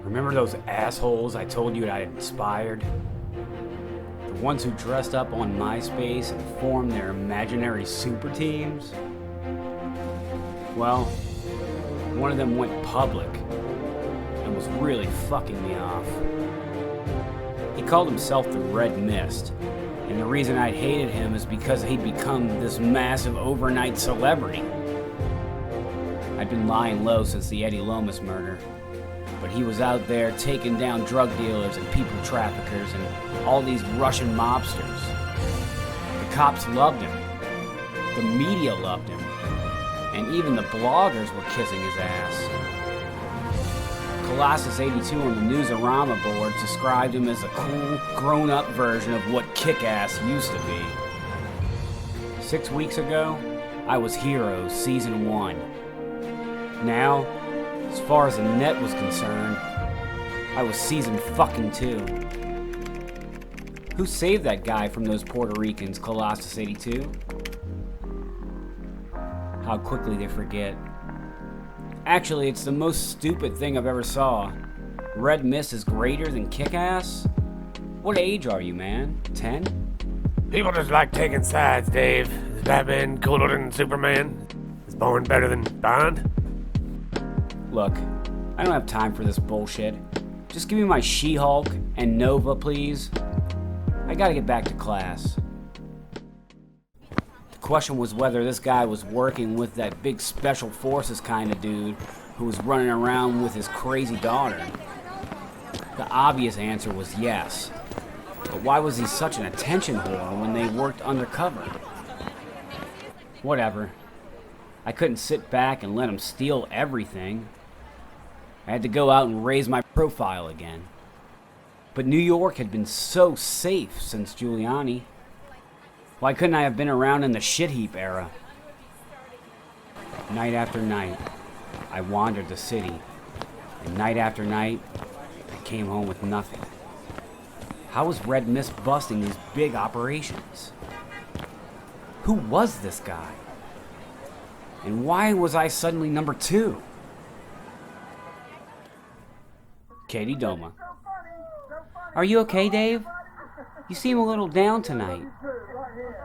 Remember those assholes I told you I had inspired? The ones who dressed up on MySpace and formed their imaginary super teams? Well, one of them went public and was really fucking me off. He called himself the Red Mist, and the reason I'd hated him is because he'd become this massive overnight celebrity. I'd been lying low since the Eddie Lomas murder, but he was out there taking down drug dealers and people traffickers and all these Russian mobsters. The cops loved him, the media loved him, and even the bloggers were kissing his ass. Colossus 82 on the Newsarama boards described him as a cool, grown-up version of what Kick-Ass used to be. 6 weeks ago, I was Heroes Season 1. Now, as far as the net was concerned, I was Season fucking 2. Who saved that guy from those Puerto Ricans, Colossus 82? How quickly they forget. Actually, it's the most stupid thing I've ever saw. Red Mist is greater than Kick-Ass? What age are you, man? 10? People just like taking sides, Dave. Is Batman cooler than Superman? Is Bourne better than Bond? Look, I don't have time for this bullshit. Just give me my She-Hulk and Nova, please. I gotta get back to class. The question was whether this guy was working with that big special forces kind of dude who was running around with his crazy daughter. The obvious answer was yes. But why was he such an attention whore when they worked undercover? Whatever. I couldn't sit back and let him steal everything. I had to go out and raise my profile again. But New York had been so safe since Giuliani. Why couldn't I have been around in the shit heap era? Night after night, I wandered the city. And night after night, I came home with nothing. How was Red Mist busting these big operations? Who was this guy? And why was I suddenly number 2? Katie Doma. Are you okay, Dave? You seem a little down tonight.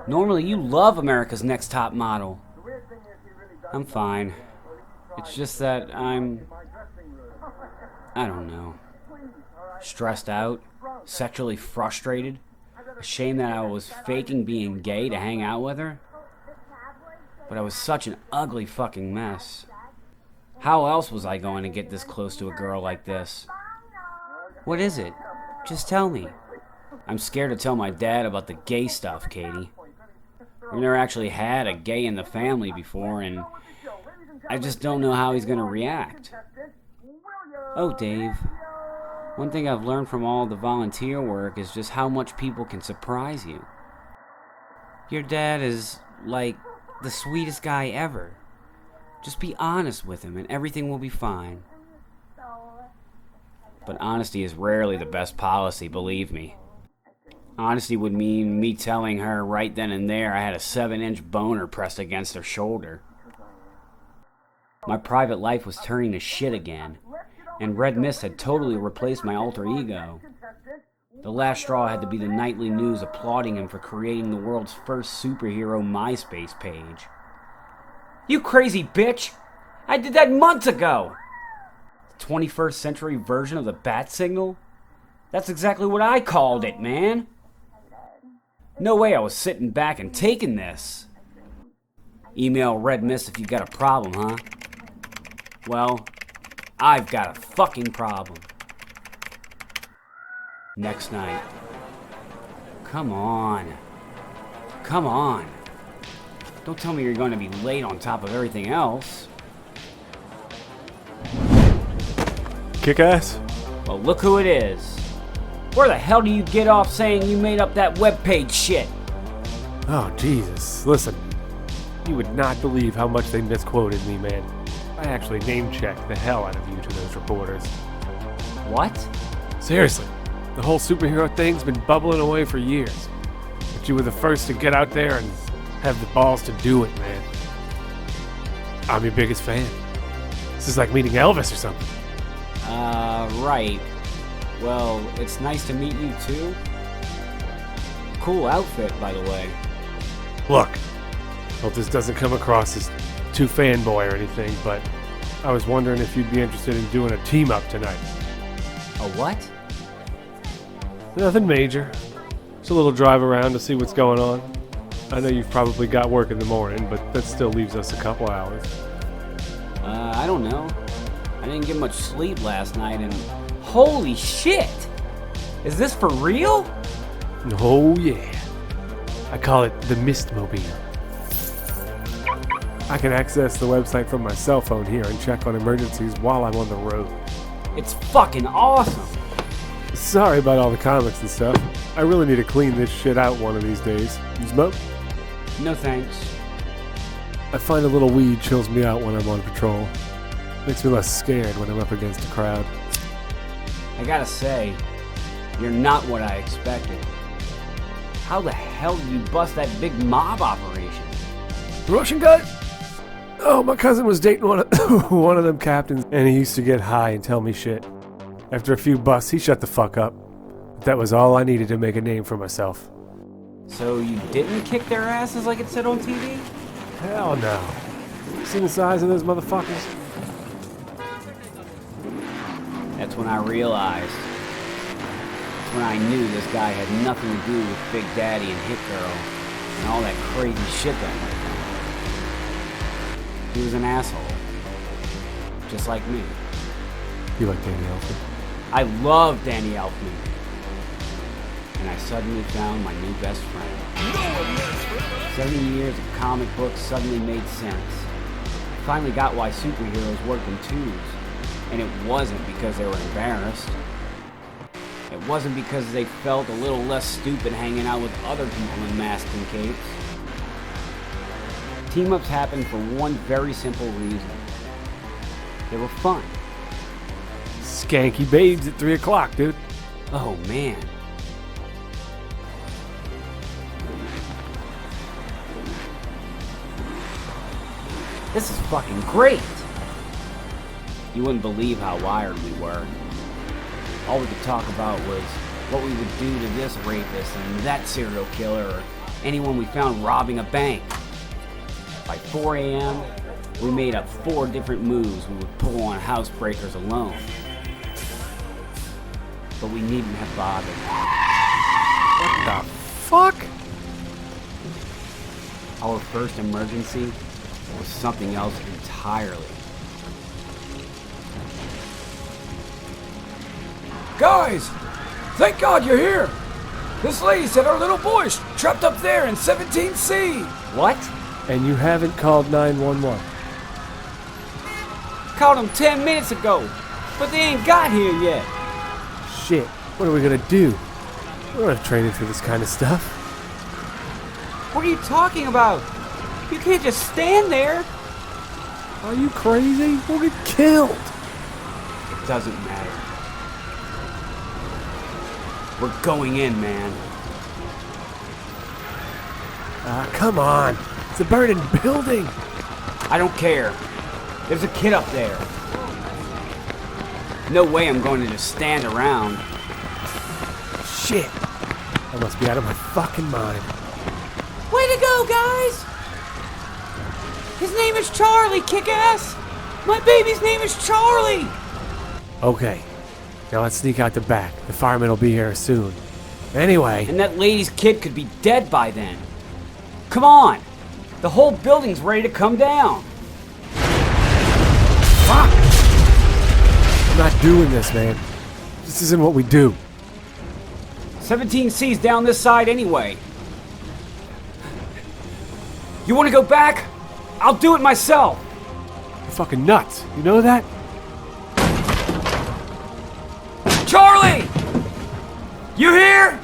Normally you love America's Next Top Model. I'm fine. It's just that I don't know. Stressed out, sexually frustrated, ashamed that I was faking being gay to hang out with her. But I was such an ugly fucking mess. How else was I going to get this close to a girl like this? What is it? Just tell me. I'm scared to tell my dad about the gay stuff, Katie. We've never actually had a gay in the family before, and I just don't know how he's going to react. Oh, Dave. One thing I've learned from all the volunteer work is just how much people can surprise you. Your dad is, like, the sweetest guy ever. Just be honest with him and everything will be fine. But honesty is rarely the best policy, believe me. Honesty would mean me telling her right then and there I had a 7-inch boner pressed against her shoulder. My private life was turning to shit again, and Red Mist had totally replaced my alter ego. The last straw had to be the nightly news applauding him for creating the world's first superhero MySpace page. You crazy bitch! I did that months ago! The 21st century version of the bat signal? That's exactly what I called it, man! No way I was sitting back and taking this. Email Red Mist if you got a problem, huh? Well, I've got a fucking problem. Next night. Come on. Come on. Don't tell me you're going to be late on top of everything else. Kick-Ass? Well, look who it is. Where the hell do you get off saying you made up that webpage shit? Oh, Jesus. Listen, you would not believe how much they misquoted me, man. I actually name-checked the hell out of you to those reporters. What? Seriously, the whole superhero thing's been bubbling away for years. But you were the first to get out there and have the balls to do it, man. I'm your biggest fan. This is like meeting Elvis or something. Right. Well, it's nice to meet you too. Cool outfit, by the way. Look, hope this doesn't come across as too fanboy or anything, but I was wondering if you'd be interested in doing a team-up tonight. A what? Nothing major. Just a little drive around to see what's going on. I know you've probably got work in the morning, but that still leaves us a couple hours. I don't know. I didn't get much sleep last night and... Holy shit! Is this for real? Oh yeah. I call it the Mistmobile. I can access the website from my cell phone here and check on emergencies while I'm on the road. It's fucking awesome! Sorry about all the comics and stuff. I really need to clean this shit out one of these days. You smoke? No thanks. I find a little weed chills me out when I'm on patrol. Makes me less scared when I'm up against a crowd. I gotta say, you're not what I expected. How the hell did you bust that big mob operation? The Russian guy? Oh, my cousin was dating one of them captains, and he used to get high and tell me shit. After a few busts, he shut the fuck up. But that was all I needed to make a name for myself. So you didn't kick their asses like it said on TV? Hell no. You seen the size of those motherfuckers? That's when I realized. That's when I knew this guy had nothing to do with Big Daddy and Hit Girl and all that crazy shit that went down. He was an asshole. Just like me. You like Danny Elfman? I love Danny Elfman. And I suddenly found my new best friend. 70 years of comic books suddenly made sense. I finally got why superheroes work in twos. And it wasn't because they were embarrassed. It wasn't because they felt a little less stupid hanging out with other people in masks and capes. Team-ups happened for one very simple reason. They were fun. Skanky babes at 3 o'clock, dude. Oh, man. This is fucking great! You wouldn't believe how wired we were. All we could talk about was what we would do to this rapist and that serial killer or anyone we found robbing a bank. By 4 a.m., we made up 4 different moves we would pull on housebreakers alone. But we needn't have bothered. What the fuck? Our first emergency was something else entirely. Guys! Thank God you're here! This lady said our little boy's trapped up there in 17C! What? And you haven't called 911? Called them 10 minutes ago, but they ain't got here yet. Shit, what are we gonna do? We're not training for this kind of stuff. What are you talking about? You can't just stand there. Are you crazy? We'll get killed. It doesn't matter. We're going in, man. Come on. It's a burning building. I don't care. There's a kid up there. No way I'm going to just stand around. Shit. I must be out of my fucking mind. Way to go, guys! His name is Charlie, kick-ass! My baby's name is Charlie! Okay. Now let's sneak out the back. The firemen will be here soon. Anyway. And that lady's kid could be dead by then. Come on! The whole building's ready to come down. Fuck! I'm not doing this, man. This isn't what we do. 17C's down this side anyway. You want to go back? I'll do it myself. You're fucking nuts. You know that? Charlie! You here?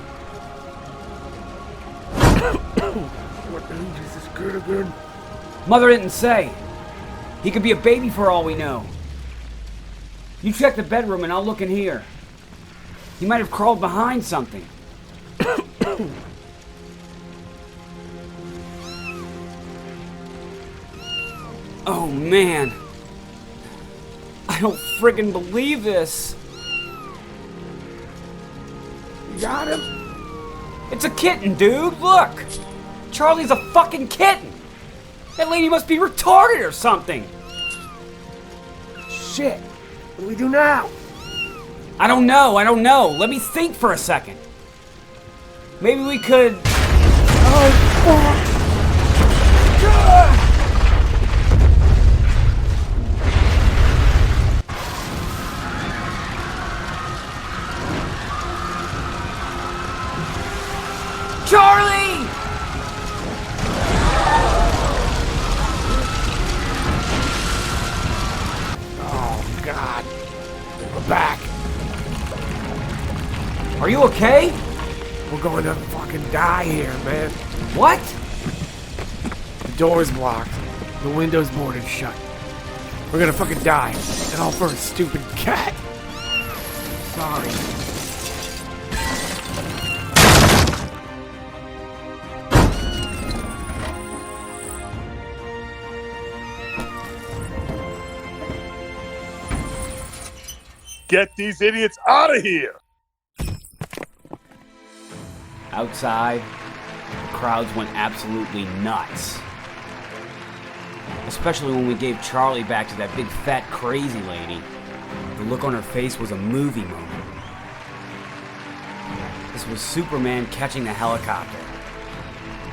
What age is this kid again? Mother didn't say. He could be a baby for all we know. You check the bedroom and I'll look in here. He might have crawled behind something. Oh man. I I don't friggin' believe this. You got him? It's a kitten, dude. Look. Charlie's a fucking kitten. That lady must be retarded or something. Shit. What do we do now? I don't know. Let me think for a second. Maybe we could... Oh, fuck. Charlie! Oh, God. We're back. Are you okay? We're going to fucking die here, man. What? The door's blocked. The window's boarded shut. We're gonna fucking die. And all for a stupid cat. Sorry. Get these idiots out of here! Outside, the crowds went absolutely nuts. Especially when we gave Charlie back to that big fat crazy lady. The look on her face was a movie moment. This was Superman catching the helicopter.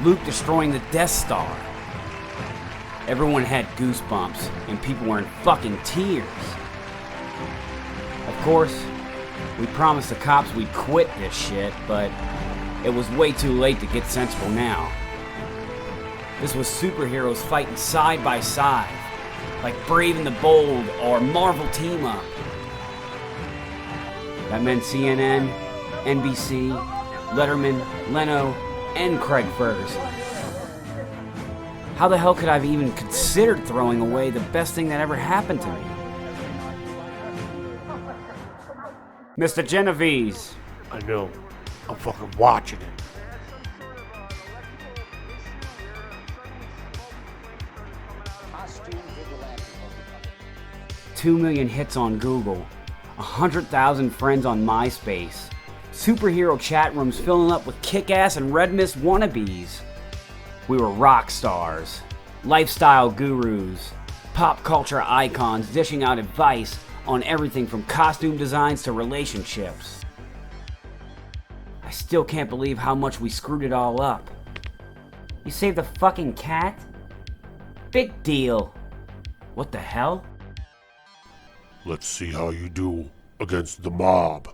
Luke destroying the Death Star. Everyone had goosebumps, and people were in fucking tears. Of course, we promised the cops we'd quit this shit, but it was way too late to get sensible now. This was superheroes fighting side by side, like Brave and the Bold or Marvel Team Up. That meant CNN, NBC, Letterman, Leno, and Craig Ferguson. How the hell could I have even considered throwing away the best thing that ever happened to me? Mr. Genovese. I know. I'm fucking watching it. $2 million hits on Google, 100,000 friends on MySpace, superhero chat rooms filling up with kick-ass and Red Mist wannabes. We were rock stars, lifestyle gurus, pop culture icons dishing out advice on everything from costume designs to relationships. I still can't believe how much we screwed it all up. You saved the fucking cat? Big deal. What the hell? Let's see how you do against the mob.